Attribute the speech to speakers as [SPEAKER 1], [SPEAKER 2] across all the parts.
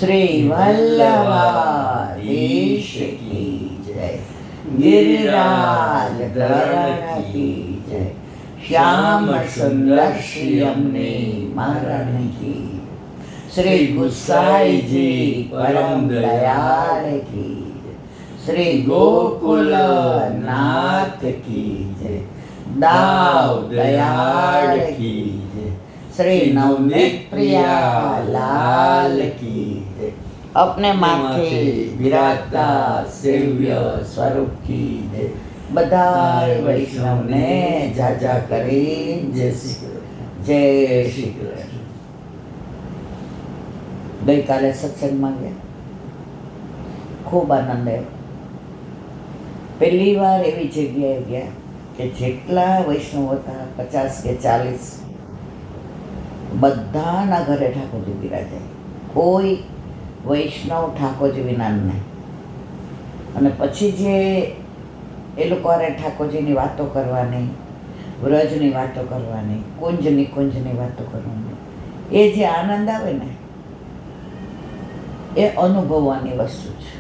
[SPEAKER 1] શ્રી વલ્લભાધીશ કી જય, ગિરિરાજ ધરણ કી જય, શ્યામ સુંદર શ્રી અમને મહારાણી કી, શ્રી ગુસાઈજી પરમ દયાળ કી, શ્રી ગોકુલ નાથ કી જય, દાવ દયાળ કી જય, श्री नवनीत प्रिया लाल की जय, अपने माथे विराजता सेव्य स्वरूप की जय, बधाई वैष्णव ने जाजा करी जय श्री कृष्ण, जय श्री कृष्ण। गई काले सत्संग में गया, खूब आनंद आयो। पहली बार एवी जग्याए गया कि जेटला वैष्णव था 50 के 40 બધાના ઘરે ઠાકોરજી બિરાજાય, કોઈ વૈષ્ણવ ઠાકોરજી વિના નહીં. અને પછી જે એ લોકો અરે ઠાકોરજીની વાતો કરવાની, વ્રજની વાતો કરવાની, કુંજની વાતો કરવાની, એ જે આનંદ આવે ને એ અનુભવવાની વસ્તુ છે.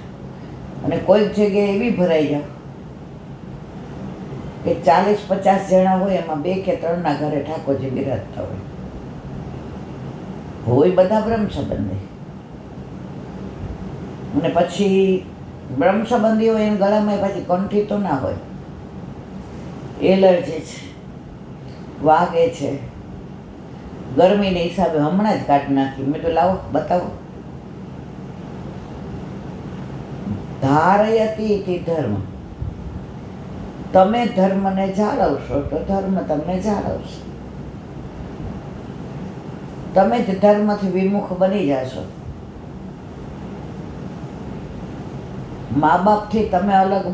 [SPEAKER 1] અને કોઈક જગ્યાએ એવી ભરાઈ જાવ કે 40-50 જણા હોય, એમાં 2 કે 3ના ઘરે ઠાકોરજી બિરાજતા હોય બધા બ્રહ્મ સંબંધી. અને પછી બ્રહ્મ સંબંધી હોય એને ગળામાં પાછી કંઠી તો ના હોય, એલર્જી છે, વાગે છે, ગરમીના હિસાબે હમણાં જ કાઢી નાખી. મેં તો લાવો બતાવો, ધારયતી ધર્મ, તમે ધર્મને જાળવશો તો ધર્મ તમને જાળવશે. તમે જ ધર્મથી વિમુખ બની જશો, મા બાપથી તમે અલગ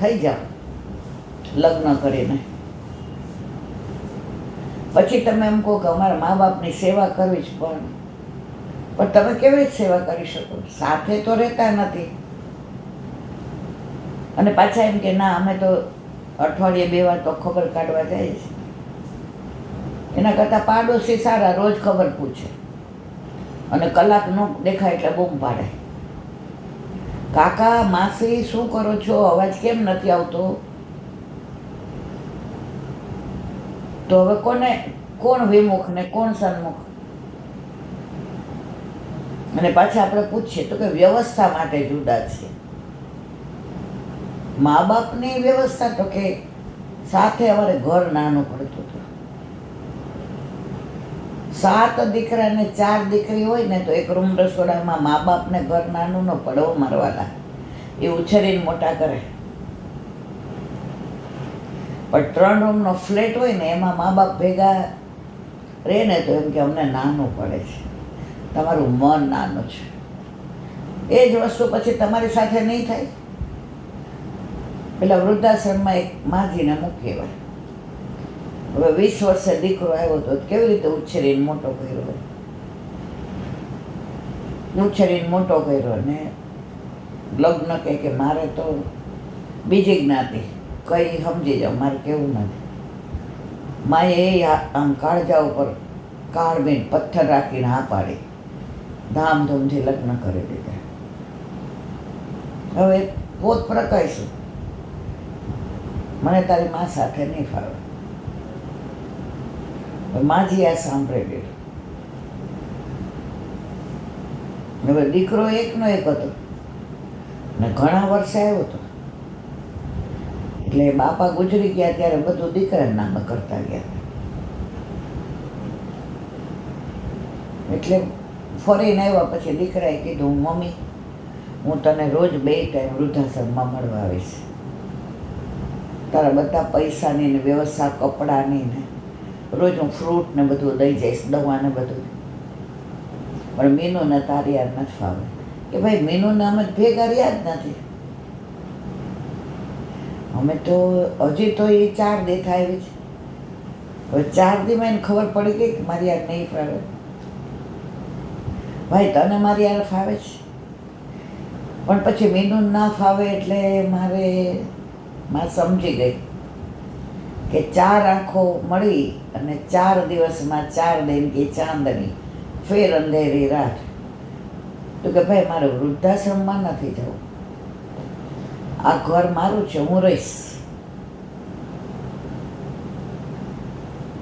[SPEAKER 1] થઈ જાઓ લગ્ન કરીને, પછી તમે એમ કહો કે અમારા મા બાપની સેવા કરવી જ પણ તમે કેવી રીતે સેવા કરી શકો? સાથે તો રહેતા નથી. અને પાછા એમ કે ના અમે તો અઠવાડિયે 2 વાર તો ખબર કાઢવા જાય છે. એના કરતાં પાડોશી સારા, રોજ ખબર પૂછે અને કલાક ન દેખાય એટલે બૂમ પાડે, કાકા માસી શું કરો છો, અવાજ કેમ નથી આવતો? તો હવે કોણ વિમુખ ને કોણ સન્મુખ? અને પાછા આપણે પૂછીએ તો કે વ્યવસ્થા માટે જુદા છે. મા બાપની વ્યવસ્થા તો કે સાથે અમારે ઘર નાનું પડતું હતું. 7 દીકરા ને 4 દીકરી હોય ને તો એક રૂમ રસોડામાં મા બાપને ઘર નાનું ન પડવો મારવાલા, એ ઉછેરીને મોટા કરે. પણ 3 રૂમનો ફ્લેટ હોય ને એમાં મા બાપ ભેગા રહે ને તો એમ કે અમને નાનું પડે છે, તમારું મન નાનું છે. એ જ વસ્તુ પછી તમારી સાથે નહીં થાય. પેલા વૃદ્ધાશ્રમમાં એક માજીને મૂકી હોય, હવે 20 વર્ષે દીકરો આવ્યો તો કેવી રીતે ઉછેરીને મોટો કર્યો, ને લગ્ન કે મારે તો બીજી જ્ઞાતિ કઈ સમજી જાઓ, મારે કેવું નથી. માએ એ આમ કાળજા ઉપર કાળબીન પથ્થર રાખીને હા પાડી, ધામધૂમથી લગ્ન કરી દીધા. હવે પોત પ્રકાશું, મને તારી મા સાથે નહીં ફાવે. માજી આ સાંભળી લીધું. હવે દીકરો એકનો એક હતો ને ઘણા વર્ષે આવ્યો હતો, એટલે બાપા ગુજરી ગયા ત્યારે બધું દીકરાના નામે કરતા ગયા. એટલે ફરીને આવ્યા પછી દીકરાએ કીધું, મમ્મી હું તને રોજ 2 ટાઈમ વૃદ્ધાશ્રમમાં મળવા આવીશ, તારા બધા પૈસાની ને વ્યવસ્થા કપડાની ને રોજ હું ફ્રૂટ ને બધું દઈ જઈશ, દવા ને બધું. પણ મીનુને તારી યાર નથી ફાવે. કે ભાઈ મીનુને અમે ભેગા રહ્યા જ નથી, અમે તો હજી તો એ 4 દી થાય છે. હવે 4 દીમાં એને ખબર પડી ગઈ કે મારી યાર નહીં ફાવે. ભાઈ તને મારી યાર ફાવે છે, પણ પછી મીનુને ના ફાવે એટલે માં સમજી ગઈ કે 4 આંખો મળી અને 4 દિવસમાં 4 દિન કી ચાંદની ફેર અંધેરી રાત. તો કે ભાઈ મારે વૃદ્ધાશ્રમમાં નથી જવું, આ ઘર મારું છે, હું રહીશ,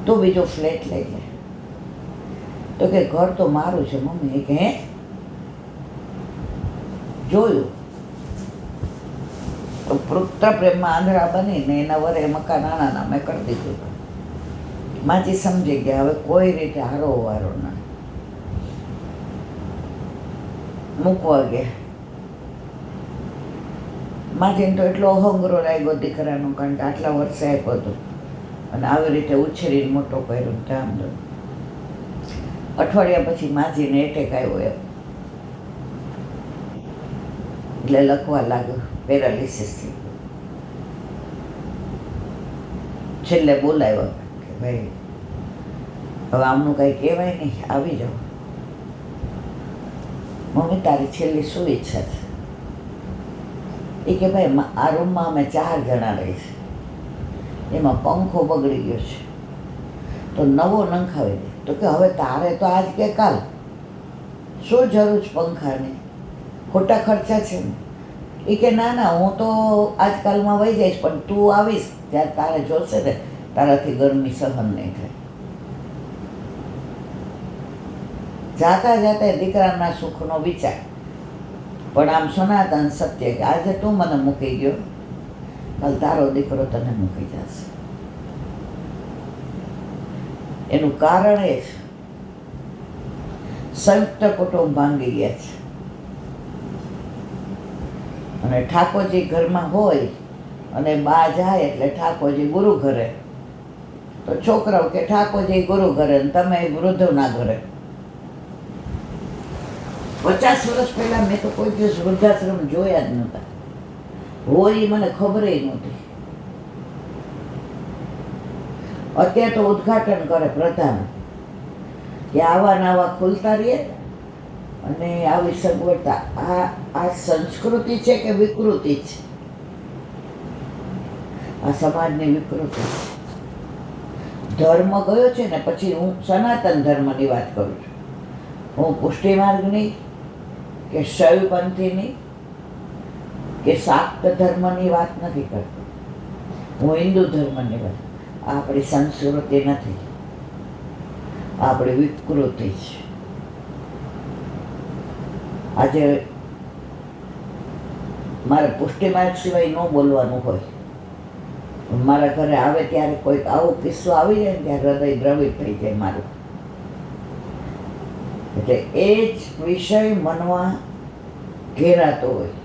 [SPEAKER 1] તો બીજો ફ્લેટ લઈ લે. તો કે ઘર તો મારું છે મમ્મી. કે જોયું તો પુત્ર પ્રેમમાં આંધળા બનીને એના વરે મકાન નાના નામે કરી દીધું. માજી સમજી ગયા હવે કોઈ રીતે હારો વારો ના મૂકવા ગયા. માજીને તો એટલો અહંગરો લાગ્યો દીકરાનો, કારણ કે આટલા વર્ષે આપ્યો હતો અને આવી રીતે ઉછેરીને મોટો કર્યો. ધામધૂમ અઠવાડિયા પછી માજીને એટેક આવ્યો એમ, એટલે લખવા લાગ્યો, પેરાલિસિસ થઈ ગયો. છેલ્લે બોલાવ્યો કે ભાઈ હવે આમનું કંઈ કહેવાય નહીં, આવી જાઓ. મમ્મી તારી છેલ્લી શું ઈચ્છા છે? એ કે ભાઈ આ રૂમમાં અમે 4 જણા રહી છે, એમાં પંખો બગડી ગયો છે તો નવો નંખાવી દે. તો કે હવે તારે તો આજ કે કાલ, શું જરૂર છે પંખાની, ખોટા ખર્ચા છે ને. એ કે ના ના હું તો આજકાલમાં વહી જઈશ, પણ તું આવીશ ત્યારે તારે જોશે ને તારાથી ગરમી સહન નહીં થાય. જાતા જાતા દીકરાના સુખનો વિચાર, પણ આમ સનાતન સત્ય કે આજે તું મને મૂકી ગયો, કાલ તારો દીકરો તને મૂકી જશે. એનું કારણ એ છે સંયુક્ત કુટુંબ ભાંગી ગયા છે. અને ઠાકોરજી ઘરમાં હોય અને બા જાય એટલે ઠાકોરજી ગુરુ ઘરે, તો છોકરાઓ કે ઠાકોરજી ગુરુ ઘરે ને તમે વૃદ્ધોના ઘરે. 50 વર્ષ પહેલા મેં તો કોઈ દિવસ વૃદ્ધાશ્રમ જોયા જ નહોતા, હોય એ મને ખબર નહોતી. અત્યારે તો ઉદ્ઘાટન કરે પ્રધાન કે આવા નવા ખુલતા રહીએ અને આવી સગવડતા. આ સંસ્કૃતિ છે કે વિકૃતિ છે? આ સમાજની વિકૃતિ. ધર્મ ગયો છે ને પછી હું સનાતન ધર્મની વાત કરું છું. હું પુષ્ટિ માર્ગની કે શૈવપંથીની કે શાક્ત ધર્મની વાત નથી કરતો, હું હિન્દુ ધર્મની વાત. આપણી સંસ્કૃતિ નથી, આપણી વિકૃતિ છે. આજે મારે પુષ્ટિ માર્ગ સિવાય ન બોલવાનું હોય. મારા ઘરે આવે ત્યારે કોઈક આવો કિસ્સો આવી જાય ને ત્યારે હૃદય દ્રવિત થઈ જાય મારું. એટલે એ જ વિષય મનમાં ઘેરાતો હોય,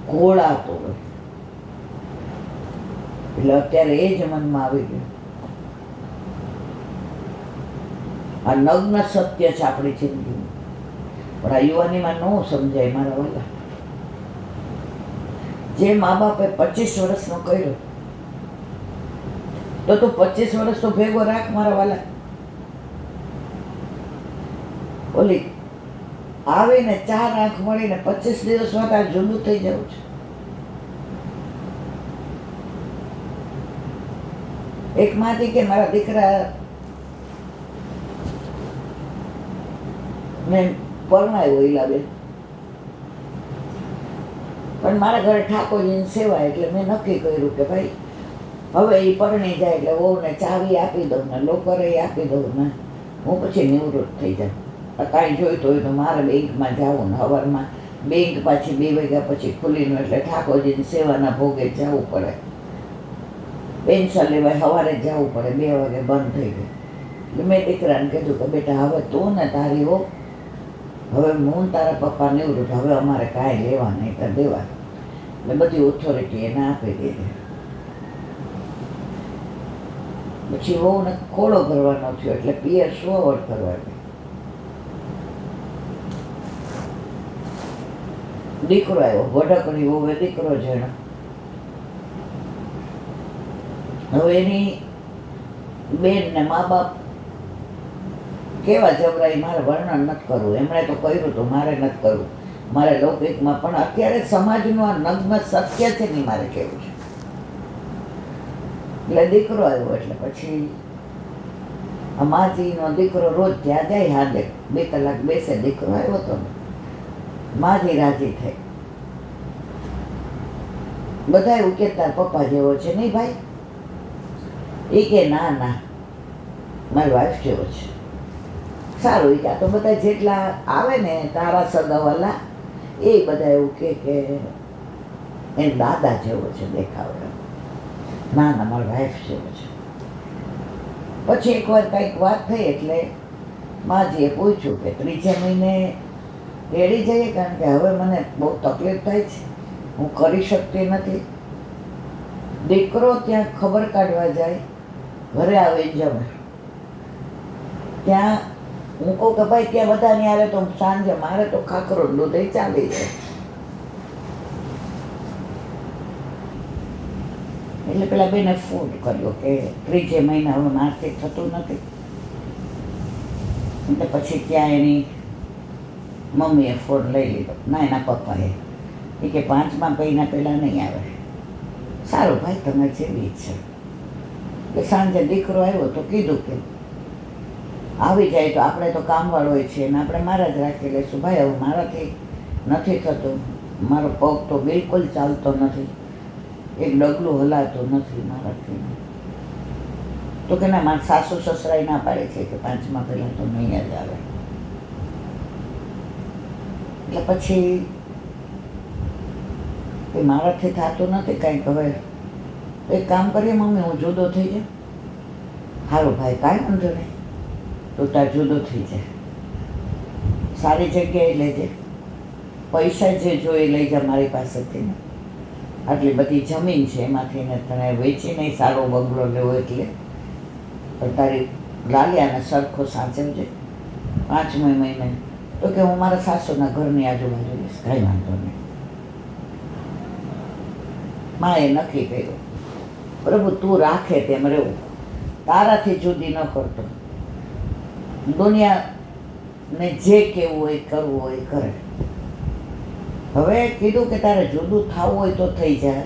[SPEAKER 1] ઘોળાતો હોય. એટલે અત્યારે એ જ મનમાં આવી ગયું. આ નગ્ન સત્ય છે આપણી જિંદગીમાં, પણ આ યુવાનીમાં ન સમજાય મારા વાલા. જે મા બાપે 25 વર્ષનો કર્યો તો તું 25 વર્ષ તો ભેગો રાખ મારા વાલા. ઓલી આવીને 4 આંખ મળીને 25 દિવસમાં તાર જુદું થઈ જવું છે. એક માંથી કે મારા દીકરા ને પરણાયો ઈલાબેન, પણ મારા ઘરે ઠાકોરજીની સેવા એટલે મેં નક્કી કર્યું કે ભાઈ હવે એ પરણી જાય એટલે વહુને ચાવી આપી દઉં ને લોકરે આપી દઉં ને હું પછી નિવૃત્ત થઈ જાઉં. કાંઈ જોઈતું હોય તો મારે બેંકમાં જવું ને સવારમાં બેંક પાછી 2 વાગ્યા પછી ખુલીનું એટલે ઠાકોરજીની સેવાના ભોગે જવું પડે. પેન્શન લેવાય સવારે જવું પડે, 2 વાગે બંધ થઈ ગયું. એટલે મેં દીકરાને કીધું કે બેટા હવે તું ને તારી હો, હવે હું તારા પપ્પા નિવૃત્ત, હવે અમારે કાંઈ લેવા નહીં તો દેવા. એટલે બધી ઓથોરિટી એને આપી દીધી. પછી વહુને ખોળો ભરવાનો થયો એટલે પિયર સોવડ કરવા ગઈ. દીકરો આવ્યો, ભડકણી વહુએ દીકરો જણો. હવે એની બેન ને મા બાપ કેવા જબરાઈ, મારે વર્ણન નથી કરવું. એમણે તો કર્યું તો મારે નથી કરવું, મારે લૌકિકમાં. પણ અત્યારે સમાજનું આ નગ્ન સત્ય છે ને મારે કહેવું છે. એટલે દીકરો આવ્યો એટલે પછી માજીનો દીકરો રોજ ત્યાં જાય, હાથે 2 કલાક બેસે. દીકરો આવ્યો હતો ને માથી રાજી થઈ. બધા એવું કે તાર પપ્પા જેવો છે નહીં ભાઈ? એ કે ના ના, મારી વાઈફ જેવો છે. સારું, એ કે આ તો બધા જેટલા આવે ને તારા સગાવાલા એ બધા એવું કે એને દાદા જેવો છે દેખાવ. ના ના, મારી વાઈફ જેવો છે. પછી એકવાર કંઈક વાત થઈ એટલે માજીએ પૂછ્યું કે 3 મહિને રેડી જઈએ, કારણ કે હવે મને બહુ તકલીફ થાય છે, હું કરી શકતી નથી. દીકરો ત્યાં ખબર કાઢવા જાય, ઘરે આવે જમે. ત્યાં હું કહું કે ભાઈ ત્યાં બધાની આવે તો સાંજે મારે તો ખાખરો દૂધ ચાલી જાય. એટલે પેલા બેને ફોન કર્યો કે 3 મહિના હવે મારથી થતું નથી. એટલે પછી ત્યાં એની મમ્મીએ ફોન લઈ લીધો, ના એના પપ્પાએ. એ કે 5મા મહિના પહેલાં નહીં આવે. સારું ભાઈ, તમે જેવી ઈચ્છા. કે સાંજે દીકરો આવ્યો તો કીધું કે આવી જાય તો આપણે તો કામવાળો હોય છે ને આપણે મારા જ રાખી લઈશું. ભાઈ હવે મારાથી નથી થતું, મારો પગ તો બિલકુલ ચાલતો નથી, એક ડગલું હલાતું નથી મારાથી. તો કે ના, મારા સાસુ સસરાએ ના પાડે છે કે 5મા પહેલાં તો નહીં જ આવે. એટલે પછી કે મારાથી થતું નથી કાંઈક, હવે એક કામ કરીએ મમ્મી, હું જુદો થઈ જાઉં. સારું ભાઈ, કાંઈ વાંધો નહીં, તો તાર જુદો થઈ જાય, સારી જગ્યાએ લેજે, પૈસા જે જોઈએ લઈ જા મારી પાસેથી ને. આટલી બધી જમીન છે એમાંથી ને તને વેચીને સારો બંગલો લેવો એટલે પણ તારી લાલિયાને સરખો સાચવજે 5મા મહિને. તો કે હું મારા સાસુના ઘરની આજુબાજુ લઈશ, કાંઈ વાંધો નહીં. માએ નક્કી કર્યું, પ્રભુ તું રાખે તેમ રહેવું, તારાથી જુદી ન કરતો, દુનિયાને જે કહેવું હોય કરવું હોય કરે. હવે કીધું કે તારે જુદું થવું હોય તો થઈ જાય.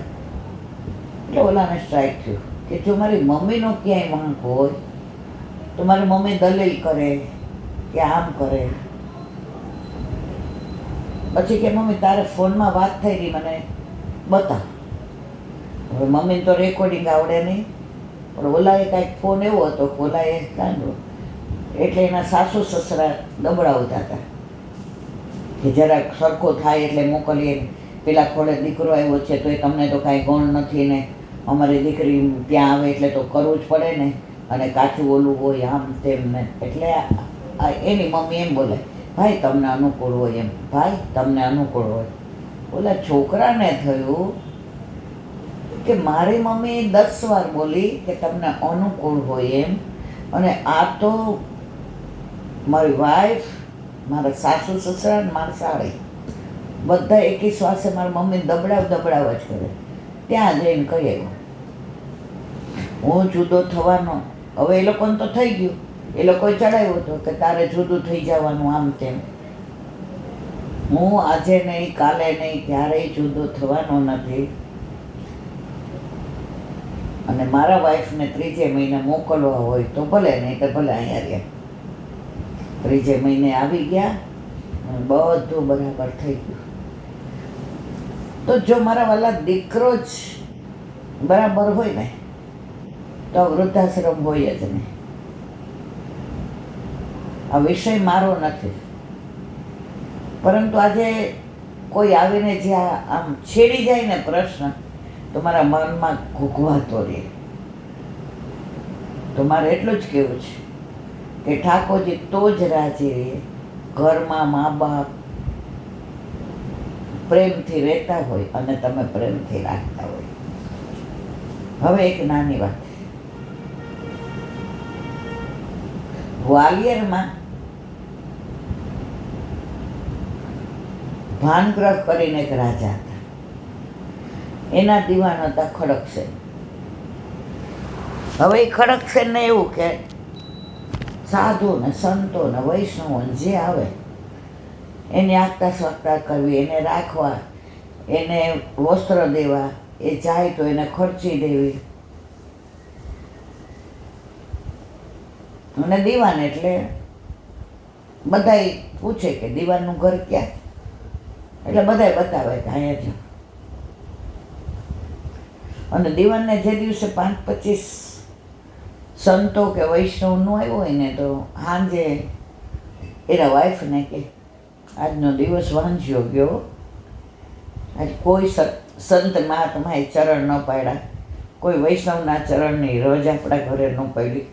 [SPEAKER 1] એટલે ઓલાને સ્ટ્રાઇક થયું કે જો મારી મમ્મીનો ક્યાંય વાંક હોય તો મારી મમ્મી દલીલ કરે કે આમ કરે. પછી કે મમ્મી તારે ફોનમાં વાત થઈ ગઈ, મને બતાવ. હવે મમ્મીને તો રેકોર્ડિંગ આવડે નહીં, પણ ઓલાએ કાંઈક ફોન એવો હતો કે ઓલાએ કાંડો એટલે એના સાસુ સસરા દબડાવતા હતા કે જરાક સરખો થાય એટલે મોકલીએ. પેલા ખોળે દીકરો આવ્યો છે તો એ તમને તો કાંઈ ગણ નથી ને, અમારી દીકરી ત્યાં આવે એટલે તો કરવું જ પડે ને, અને કાચું ઓલું હોય આમ તેમ ને. એટલે એની મમ્મી એમ બોલે, ભાઈ તમને અનુકૂળ હોય એમ, ભાઈ તમને અનુકૂળ હોય. ઓલા છોકરાને થયું કે મારી મમ્મી 10 વાર બોલી કે તમને અનુકૂળ હોય એમ, અને આ તો મારી વાઈફ, મારા સાસુ સસરા ને મારા સાળી બધા એકી શ્વાસે મારી મમ્મી દબડાવ જ કરે. ત્યાં જઈને કહી આવ્યો હું જુદો થવાનો. હવે એ લોકોને તો થઈ ગયું, એ લોકોએ ચડાવ્યો હતો કે તારે જુદું થઈ જવાનું આમ તેમ. હું આજે નહીં, કાલે નહીં, ક્યારેય જુદો થવાનો નથી. અને મારા વાઈફને 3 મહિને મોકલવા હોય તો ભલે, નહીં તો ભલે અહીંયા રહ્યા. 3 મહિને આવી ગયા અને બધું બરાબર થઈ ગયું. તો જો મારા વાલા દીકરો જ બરાબર હોય ને તો વૃદ્ધાશ્રમ હોય જ નહીં. આ વિષય મારો નથી, પરંતુ આજે કોઈ આવીને જે આમ છેડી જાય ને પ્રશ્ન, તો મારા મનમાં ઘૂઘવાતો રહે. તો મારે એટલું જ કહેવું છે કે ઠાકોરજી તો જ રાજી રહે, ઘરમાં મા બાપ પ્રેમથી રહેતા હોય અને તમે પ્રેમથી રાખતા હોય. હવે એક નાની વાત, ગ્વાલિયરમાં ભાનગ્રહ કરીને એક રાજા હતા, એના દીવાન હતા ખડકસેન. હવે એ ખડકસેનને એવું કે સાધુ ને સંતો ને વૈષ્ણવો જે આવે એની આગતા સ્વાગતા કરવી, એને રાખવા, એને વસ્ત્ર દેવા, એ જાય તો એને ખર્ચી દેવી. અને દીવાન એટલે બધાય પૂછે કે દીવાનનું ઘર ક્યાં? એટલે બધાય બતાવે કે અહીંયા જો. અને દીવાનને જે દિવસે 5-25 સંતો કે વૈષ્ણવ નો આવ્યો હોય ને તો સાંજે એના વાઈફને કે આજનો દિવસ વાંચ્યો ગયો, આજ કોઈ સંત મહાત્માએ ચરણ ન પાડ્યા, કોઈ વૈષ્ણવના ચરણની રજ આપણા ઘરે ન પડી,